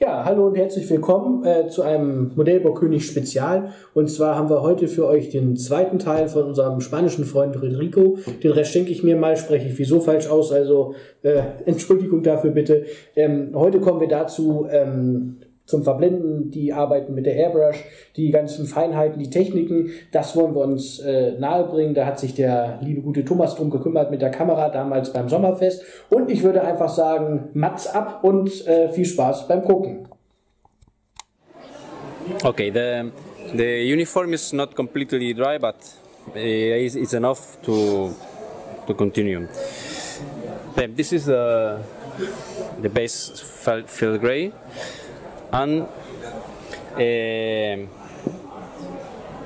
Ja, hallo und herzlich willkommen zu einem Modellbaukönig Spezial. Und zwar haben wir heute für euch den zweiten Teil von unserem spanischen Freund Rodrigo. Den Rest schenke ich mir mal, spreche ich wieso falsch aus, also Entschuldigung dafür bitte. Heute kommen wir dazu zum Verblenden, die Arbeiten mit der Airbrush, die ganzen Feinheiten, die Techniken, das wollen wir uns nahebringen. Da hat sich der liebe gute Thomas drum gekümmert mit der Kamera, damals beim Sommerfest. Und ich würde einfach sagen, Mats ab und viel Spaß beim Gucken. Okay, the uniform is not completely dry, but it's enough to continue. Then this is the base field gray. And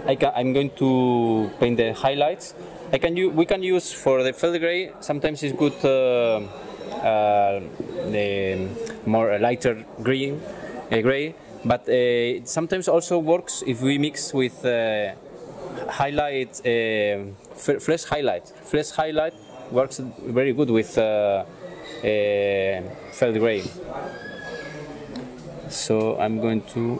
I'm going to paint the highlights. We can use for the field gray. Sometimes it's good the more lighter green, gray. But it sometimes also works if we mix with highlight, fresh highlight. Fresh highlight works very good with field gray. So I'm going to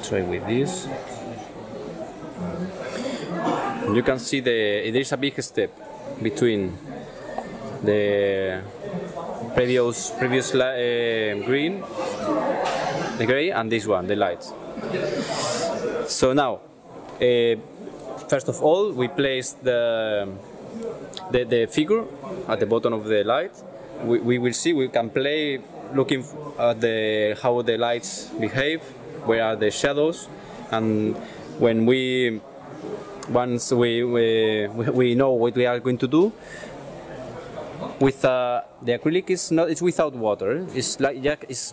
try with this. You can see there is a big step between the previous green, the gray, and this one, the light. So now, first of all, we place the figure at the bottom of the light. We will see, we can play looking at how the lights behave, where are the shadows, and when once we know what we are going to do. With the acrylic, it's without water. It's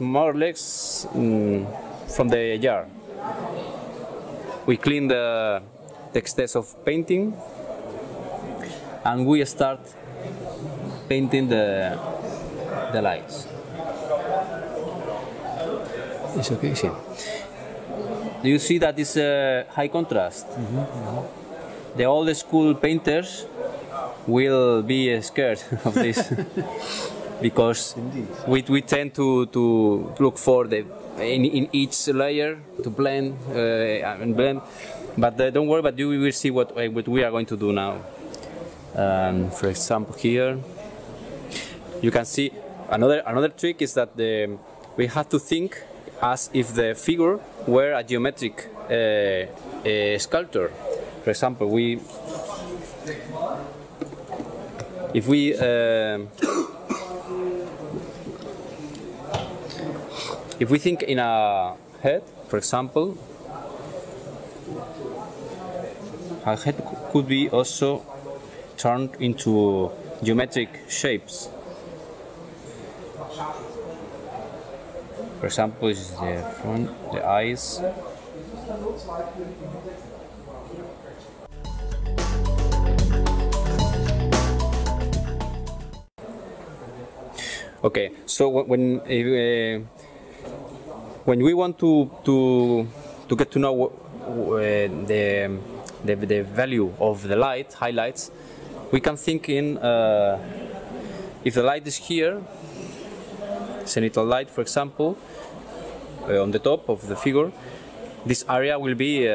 more or less from the jar. We clean the excess of painting, and we start painting the lights. It's okay, see. Do you see that it's high contrast? The old school painters will be scared of this because we tend to look for in each layer to blend and blend. But don't worry, but you will see what we are going to do now. For example, here you can see another trick is that we have to think as if the figure were a geometric sculpture. For example, if we think in a head, for example, a head could be also turned into geometric shapes. For example, this is the front, the eyes. Okay, so when we want to get to know the value of the light highlights, we can think in if the light is here, zenithal light, for example, on the top of the figure, this area will be,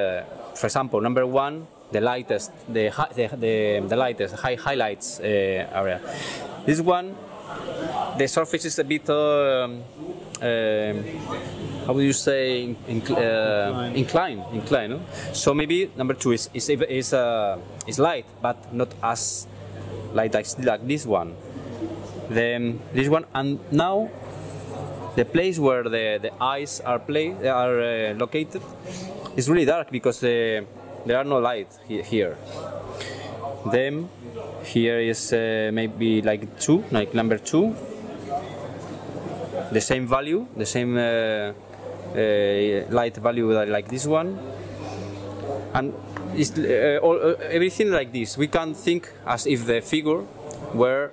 for example, number one, the lightest, the lightest highlights area. This one. The surface is a bit, how would you say, inclined. No? So maybe number two is light, but not as light like this one. Then this one, and now the place where the eyes are located is really dark because there are no light here. Then here is maybe like number two. The same value, the same light value like this one, and it's everything like this. We can think as if the figure were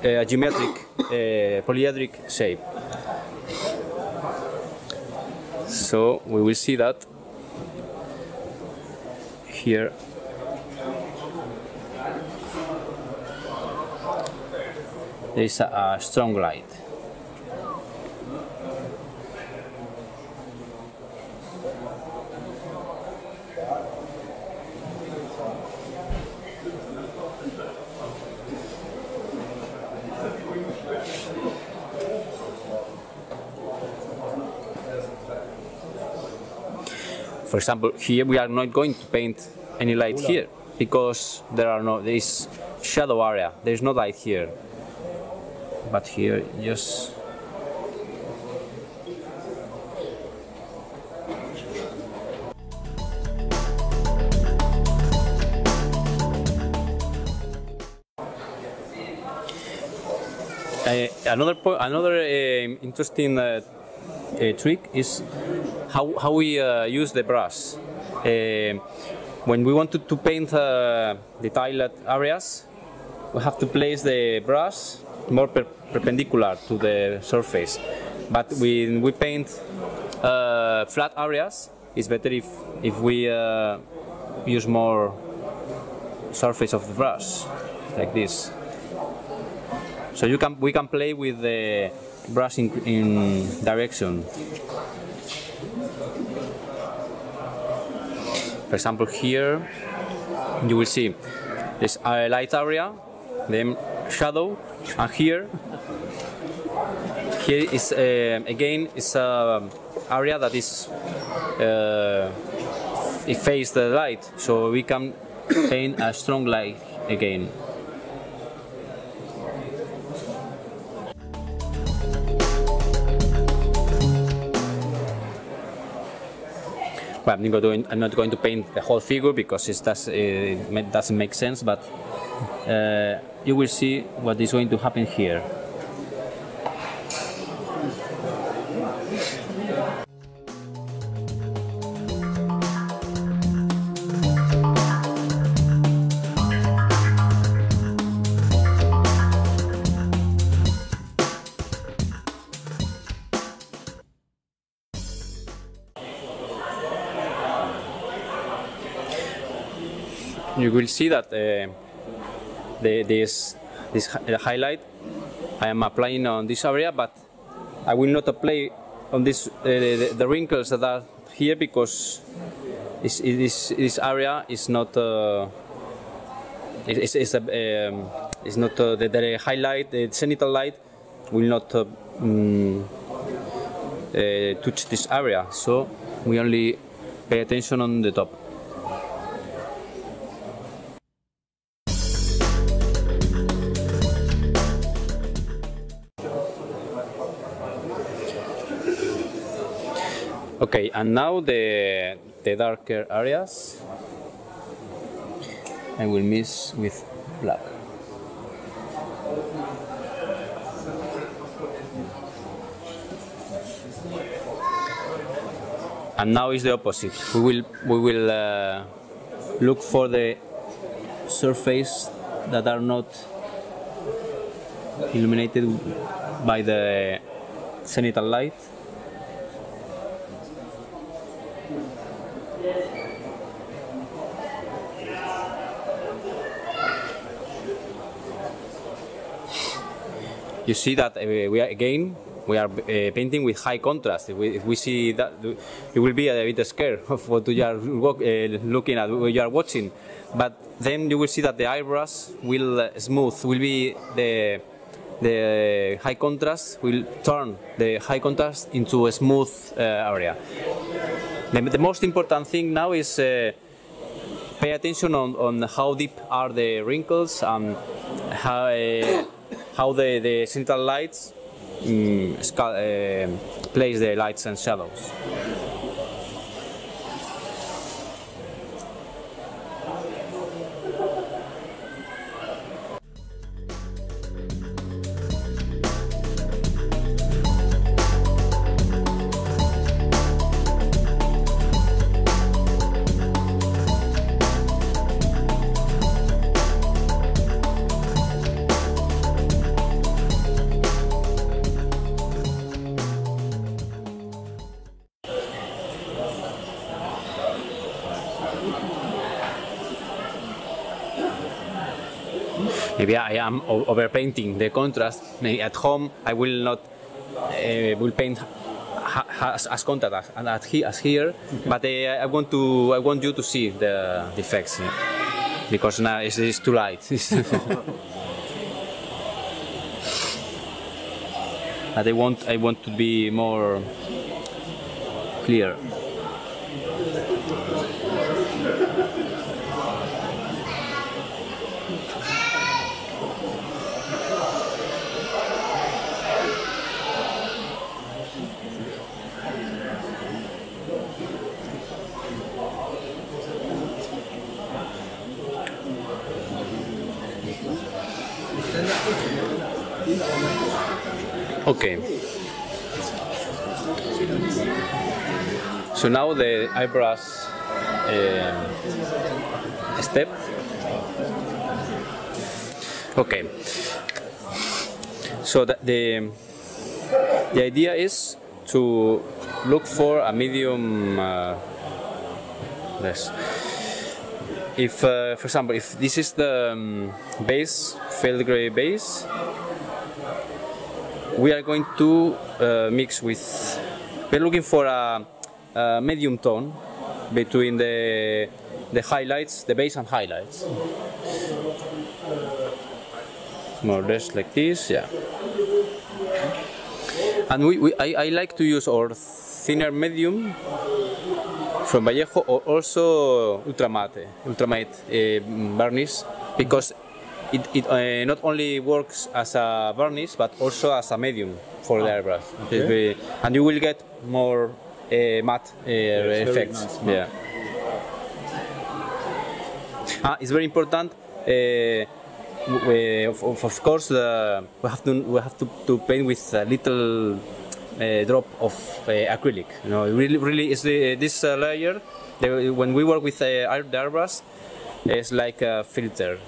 a geometric polyhedric shape. So we will see that here. there is a strong light. For example, here we are not going to paint any light here because there is shadow area. There is no light here, but here just. Another interesting trick is how we use the brush. When we want to paint the tiled areas, we have to place the brush more perpendicular to the surface. But when we paint flat areas, it's better if we use more surface of the brush, like this. So we can play with the brush in direction. For example, here you will see this light area, then shadow, and here is again is an area that is it faces the light, so we can paint a strong light again. Well, I'm not going to paint the whole figure because it doesn't make sense, but you will see what is going to happen here. You will see that this highlight I am applying on this area, but I will not apply on this the wrinkles that are here because this area is not it's not the highlight, the zenithal light will not touch this area, so we only pay attention on the top. Okay, and now the darker areas I will mix with black. And now is the opposite. We will look for the surface that are not illuminated by the zenithal light. You see that we are painting with high contrast. If we see that, you will be a bit scared of what you are looking at, what you are watching. But then you will see that the eyebrush will will be the high contrast will turn the high contrast into a smooth area. The most important thing now is pay attention on how deep are the wrinkles and how the central lights place the lights and shadows. Maybe I am overpainting the contrast. Maybe at home I will not will paint as contrast as here, but I want you to see the effects because now it's too light. But I want to be more clear. Okay. So now the eyebrows step. Okay. So the idea is to look for a medium. Less. If, for example, if this is the base, felt gray base, we are going to mix with. We're looking for a medium tone between the highlights, the base and highlights. More or less like this, yeah. And I like to use our thinner medium from Vallejo or also ultramate varnish, because it not only works as a varnish but also as a medium for the eyebrows. Okay. And you will get more matte effects. Nice, yeah. It's very important. Of course, we have to paint with a little drop of acrylic. You know, really is this layer. When we work with the airbrush, it's like a filter.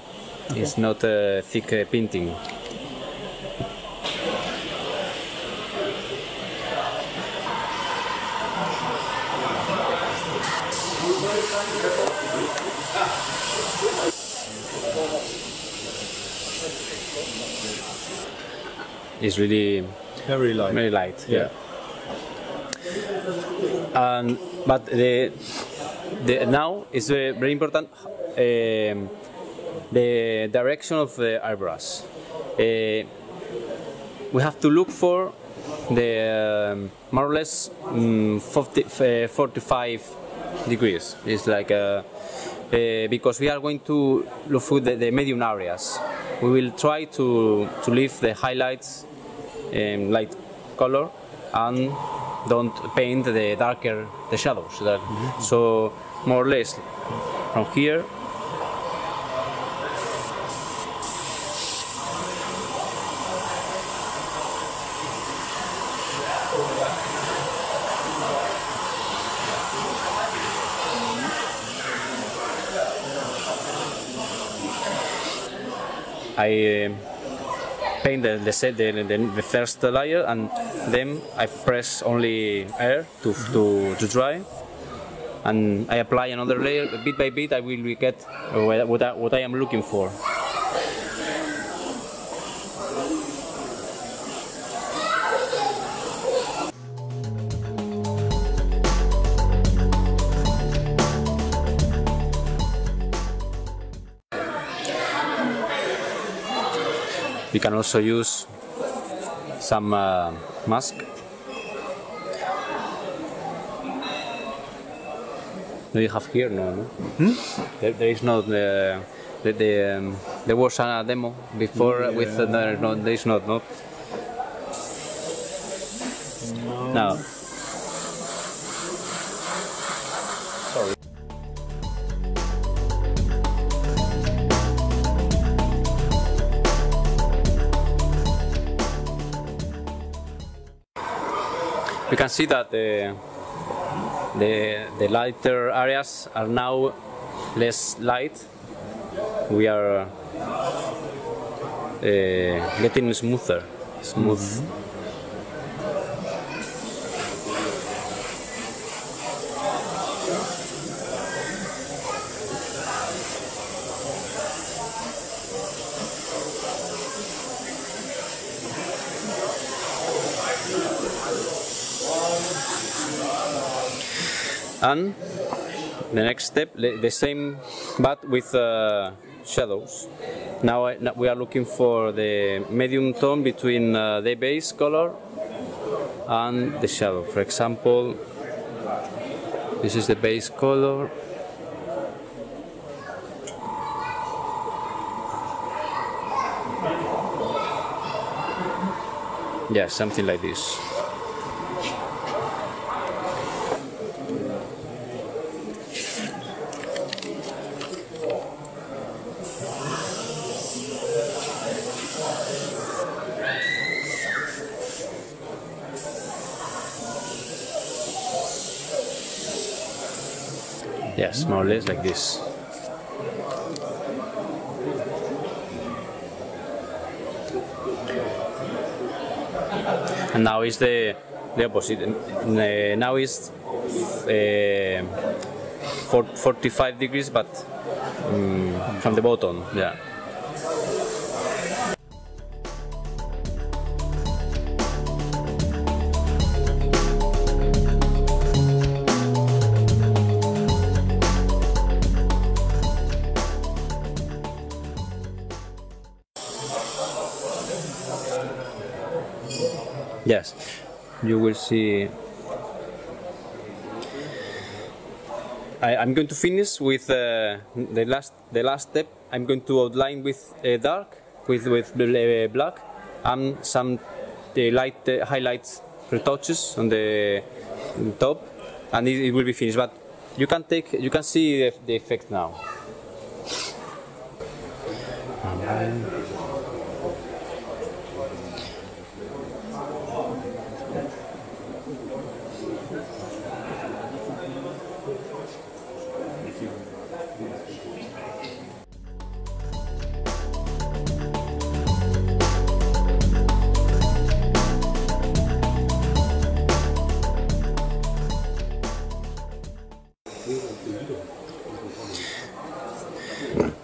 It's not a thick painting. It's really very light. Very light, yeah. But now it's very important. The direction of the eyebrows. We have to look for the more or less 45 degrees. It's like because we are going to look for the medium areas. We will try to leave the highlights in light color and don't paint the darker the shadows. So more or less from here. I paint the first layer and then I press only air to dry, and I apply another layer. Bit by bit I will get what I am looking for. We can also use some mask. Do you have here? No. There is no there was a demo before with there is not. No. Sorry. We can see that the lighter areas are now less light. We are getting smooth. And the next step, the same but with shadows. Now we are looking for the medium tone between the base color and the shadow. For example, this is the base color. Yeah, something like this. Yes, more or less like this. And now is the opposite. Now is 45 degrees, but from the bottom. Yeah. Yes, you will see. I'm going to finish with the last step. I'm going to outline with dark, with black, and some light highlights retouches on the top, and it will be finished. But you can see the effect now.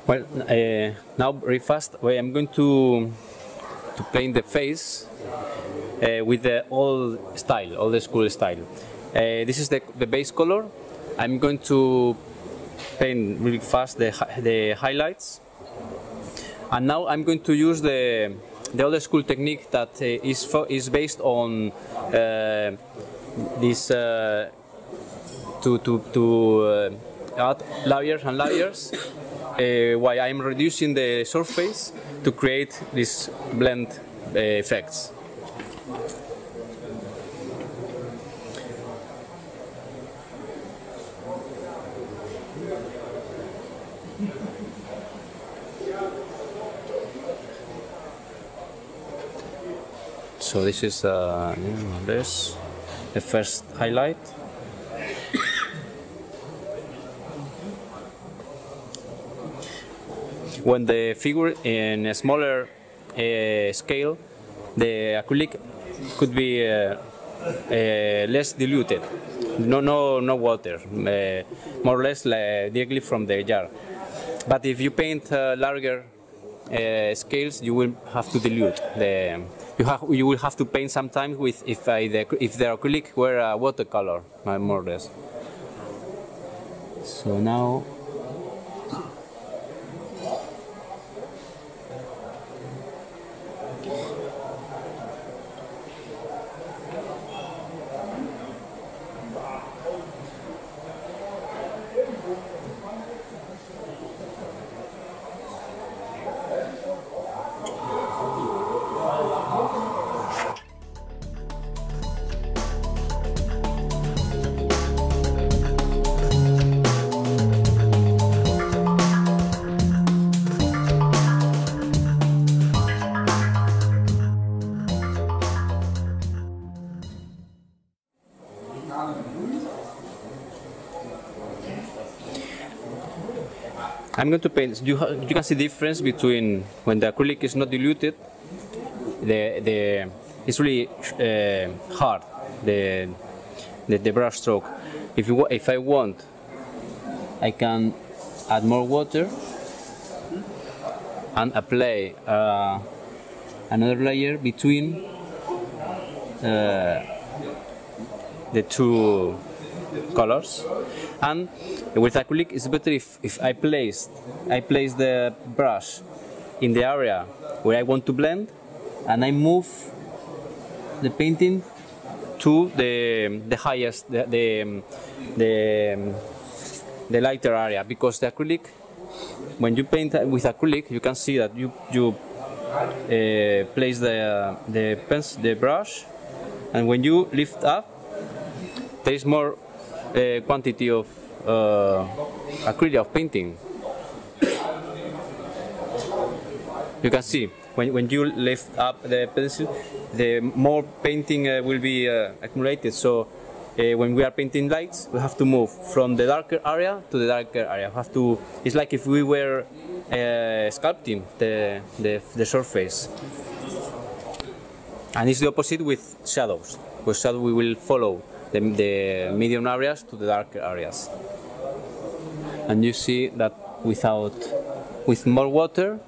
Well, now very fast. I'm going to paint the face with the old school style. This is the base color. I'm going to paint really fast the highlights, and now I'm going to use the old school technique that is based on this to add layers and layers. While I'm reducing the surface to create these blend effects. So this is the first highlight. When the figure in a smaller scale, the acrylic could be less diluted, no water, more or less directly from the jar. But if you paint larger scales, you will have to dilute. You will have to paint sometimes with if the acrylic were a watercolor, more or less. So now. I'm going to paint. You can see the difference between when the acrylic is not diluted. It's really hard. The brush stroke. If I want, I can add more water and apply another layer between the two colors. And with acrylic, it's better if I place the brush in the area where I want to blend, and I move the painting to the highest, the lighter area, because the acrylic, when you paint with acrylic, you can see that you place the brush, and when you lift up, there is more quantity of acrylic of painting. You can see when you lift up the pencil, the more painting will be accumulated. So when we are painting lights, we have to move from the darker area to the darker area. We have to. It's like if we were sculpting the surface. And it's the opposite with shadows. With shadow, we will follow the medium areas to the darker areas. And you see that with more water,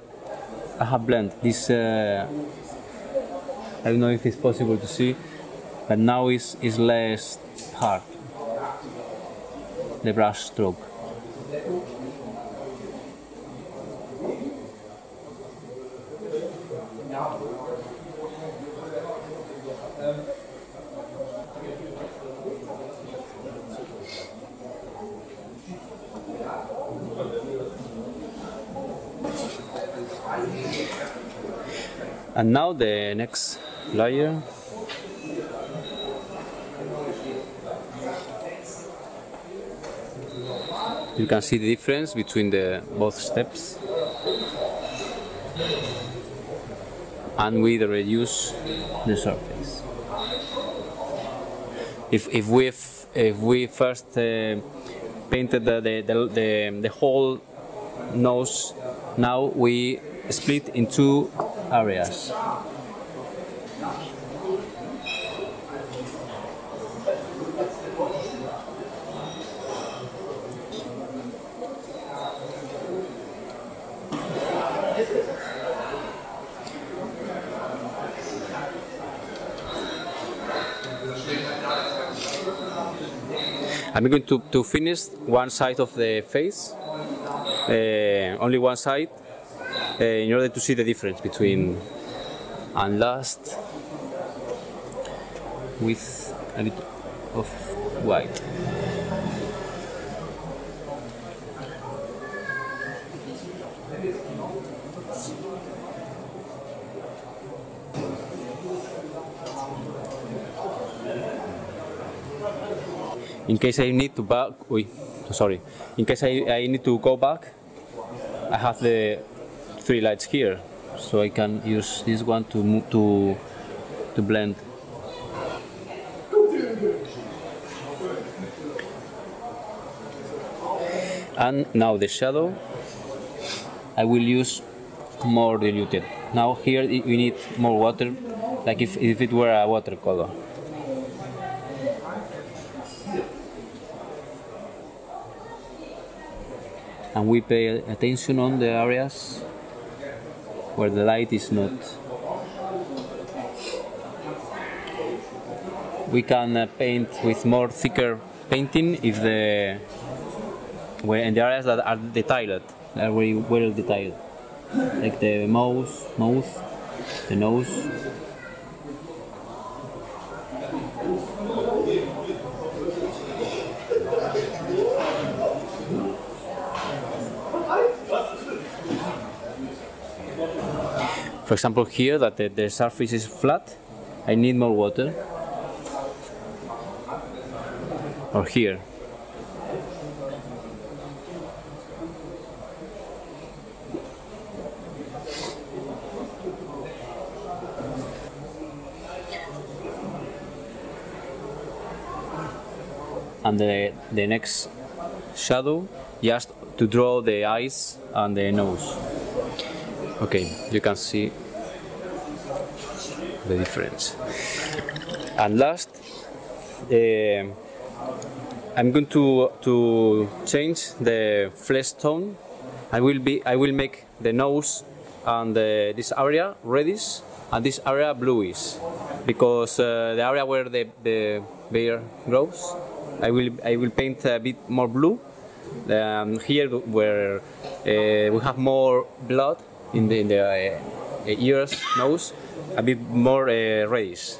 I have blended this. I don't know if it's possible to see, but now is less hard, the brush stroke. And now the next layer. You can see the difference between both steps, and we reduce the surface. If we first painted the whole nose, now we split in two areas. I'm going to finish one side of the face, only one side, in order to see the difference between, and last with a bit of white. In case I need to in case I need to go back, I have the three lights here, so I can use this one to move to blend. And now the shadow, I will use more diluted. Now here we need more water, like if it were a watercolor. And we pay attention on the areas where the light is not. We can paint with more thicker painting if in the areas that are detailed, are very well detailed, like the mouth, the nose. For example, here that the surface is flat, I need more water. Or here. And the next shadow, just to draw the eyes and the nose. Okay, you can see the difference. And last, I'm going to change the flesh tone. I will make the nose and this area reddish and this area bluish, because the area where the beard grows I will paint a bit more blue. Here where we have more blood in the ears, nose, a bit more reddish.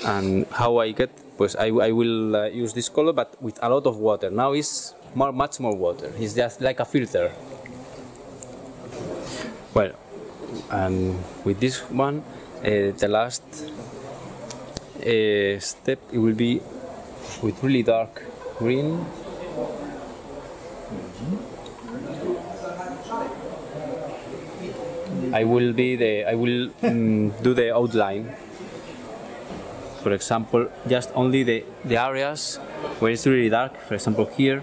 And how I get, pues I will use this color, but with a lot of water. Now it's much more water. It's just like a filter. Well, and with this one, the last step, it will be with really dark green. I will do the outline. For example, just only the areas where it's really dark. For example, here.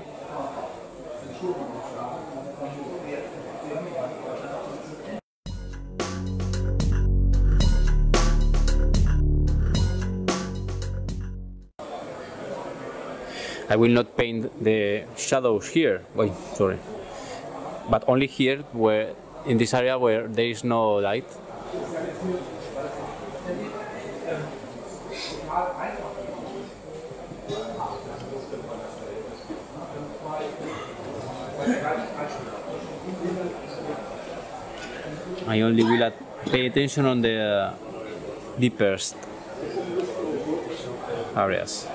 I will not paint the shadows here. Wait, sorry. But only here, where in this area where there is no light. I only will pay attention on the deepest areas.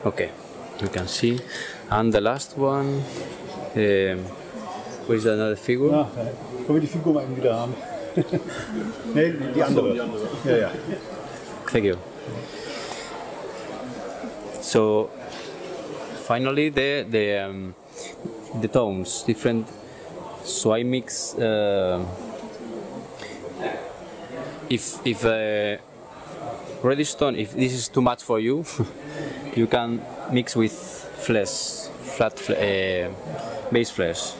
Okay, you can see. And the last one, where's another figure? Ja, können wir die Figur mal eben wieder haben? Nee, die andere. Ja, ja. Thank you. So finally the tones different. So I mix if reddish tone, if this is too much for you, you can mix with flesh, base flesh.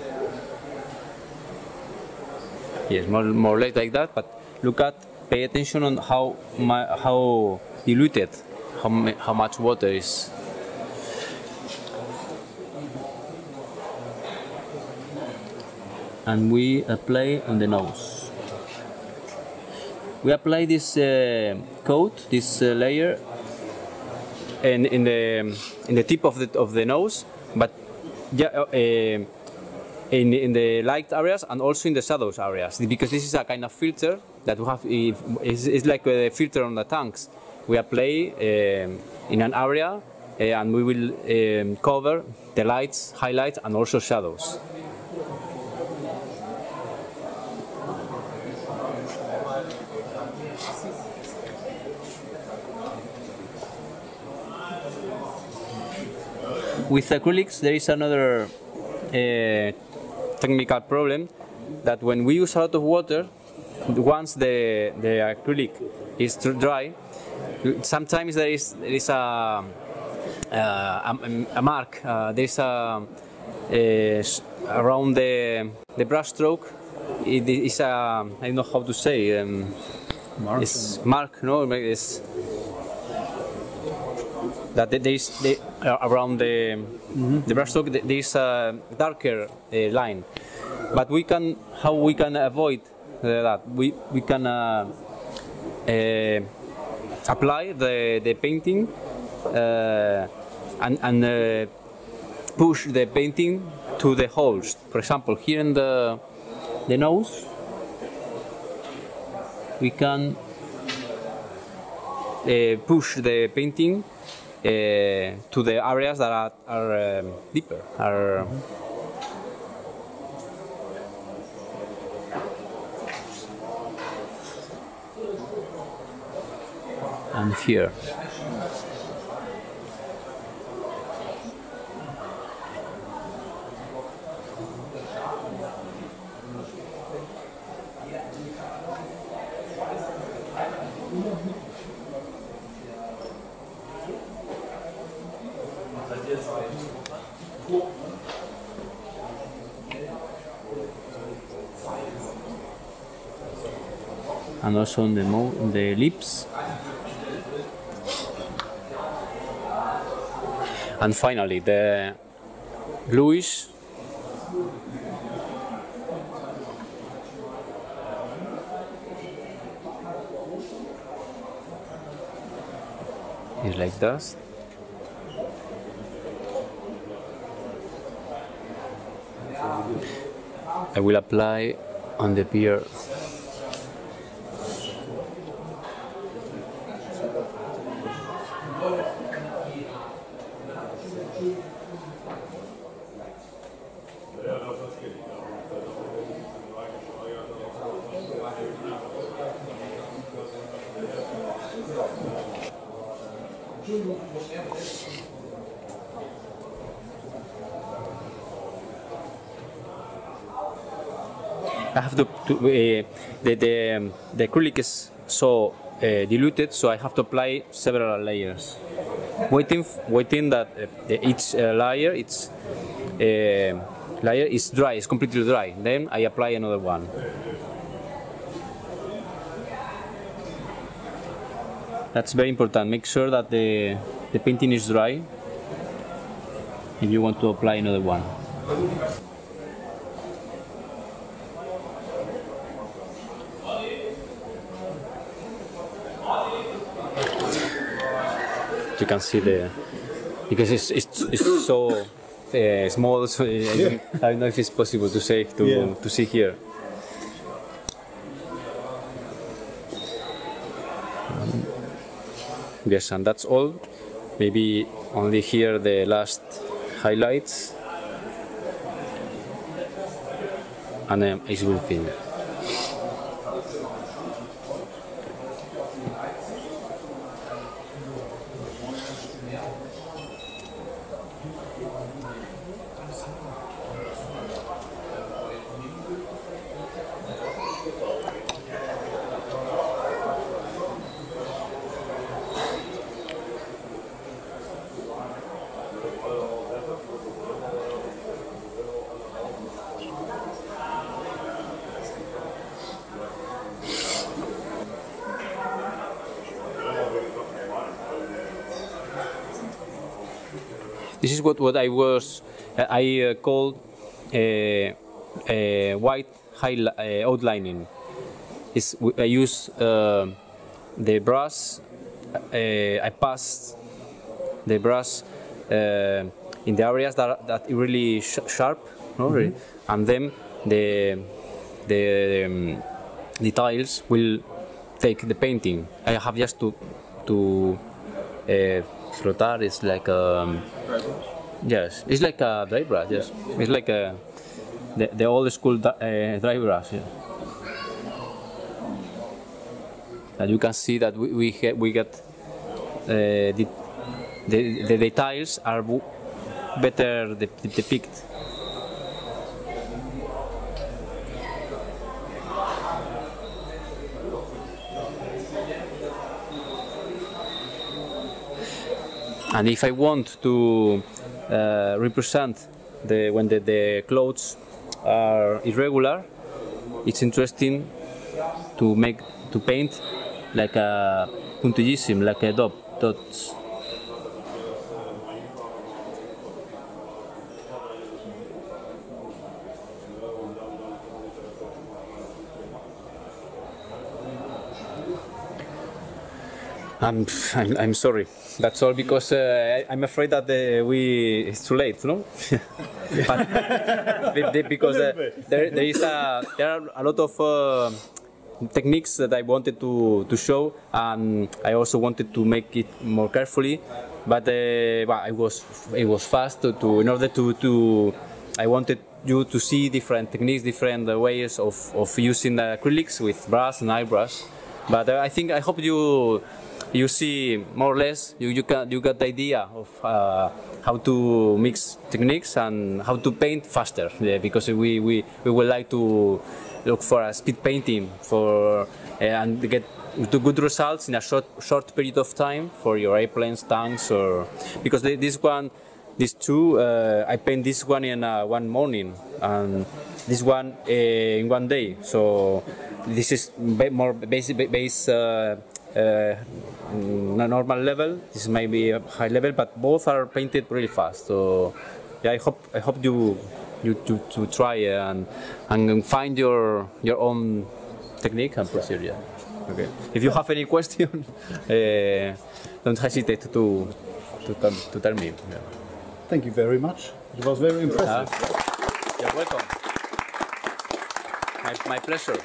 Yes, more or less like that. But look at, pay attention on how diluted, how much water is. And we apply on the nose. We apply this coat, this layer, and in the tip of the nose, but in the light areas and also in the shadows areas, because this is a kind of filter that we have. It's like a filter on the tanks. We apply in an area, and we will cover the lights, highlights, and also shadows. With acrylics, there is another technical problem, that when we use a lot of water, once the acrylic is dry, sometimes there is a mark. There is around the brush stroke. It is I don't know how to say. It's mark, no? It's that there is around the brushstroke there is a darker line, but how we can avoid that? We can apply the painting and push the painting to the holes. For example, here in the nose, we can push the painting to the areas that are deeper. And here. And also on the lips. And finally, the bluish It's like that. I will apply on the pier. I have to the acrylic is so diluted, so I have to apply several layers. Waiting that each layer is dry, it's completely dry. Then I apply another one. That's very important. Make sure that the painting is dry if you want to apply another one. You can see because it's so small, so I don't know if it's possible to see here. Yes, and that's all. Maybe only here the last highlights, and it will finish. This is what I called white outlining. I use the brush. I pass the brush in the areas that are really sharp, no? Mm-hmm. And then the tiles will take the painting. I have just to frotar is like yes, it's like a dry brush. Yes, it's like the old school dry brush. Yeah. And you can see that we get the tiles are better depicted. And if I want to represent when the clothes are irregular, it's interesting to paint like a puntillism, like a dots. I'm sorry. That's all because I'm afraid that it's too late, no? Because there are a lot of techniques that I wanted to show, and I also wanted to make it more carefully. But it was fast in order to I wanted you to see different techniques, different ways of using acrylics with brush and airbrush. But I hope you see more or less, you got the idea of how to mix techniques and how to paint faster, because we would like to look for a speed painting and get to good results in a short period of time for your airplanes, tanks, or because these two I paint this one in one morning and this one in one day. So this is more base normal level. This may be a high level, but both are painted really fast. So yeah, I hope you to try and find your own technique and procedure. Okay. If you have any question, don't hesitate to tell me. Yeah. Thank you very much. It was very impressive. You're welcome. My pleasure.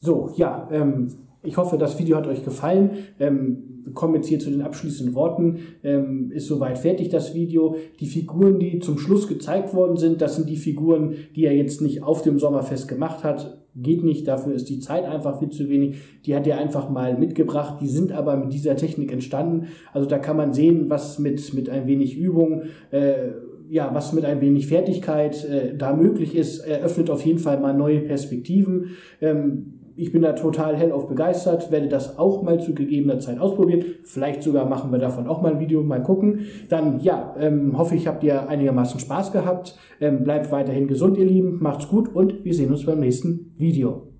So, ja, ich hoffe, das Video hat euch gefallen. Wir kommen jetzt hier zu den abschließenden Worten. Ist soweit fertig, das Video. Die Figuren, die zum Schluss gezeigt worden sind, das sind die Figuren, die er jetzt nicht auf dem Sommerfest gemacht hat. Geht nicht, dafür ist die Zeit einfach viel zu wenig. Die hat er einfach mal mitgebracht. Die sind aber mit dieser Technik entstanden. Also da kann man sehen, was mit ein wenig Übung, was mit ein wenig Fertigkeit da möglich ist. Eröffnet auf jeden Fall mal neue Perspektiven. Ich bin da total hellauf begeistert, werde das auch mal zu gegebener Zeit ausprobieren. Vielleicht sogar machen wir davon auch mal ein Video, mal gucken. Dann, hoffe ich, habt ihr einigermaßen Spaß gehabt. Bleibt weiterhin gesund, ihr Lieben. Macht's gut und wir sehen uns beim nächsten Video.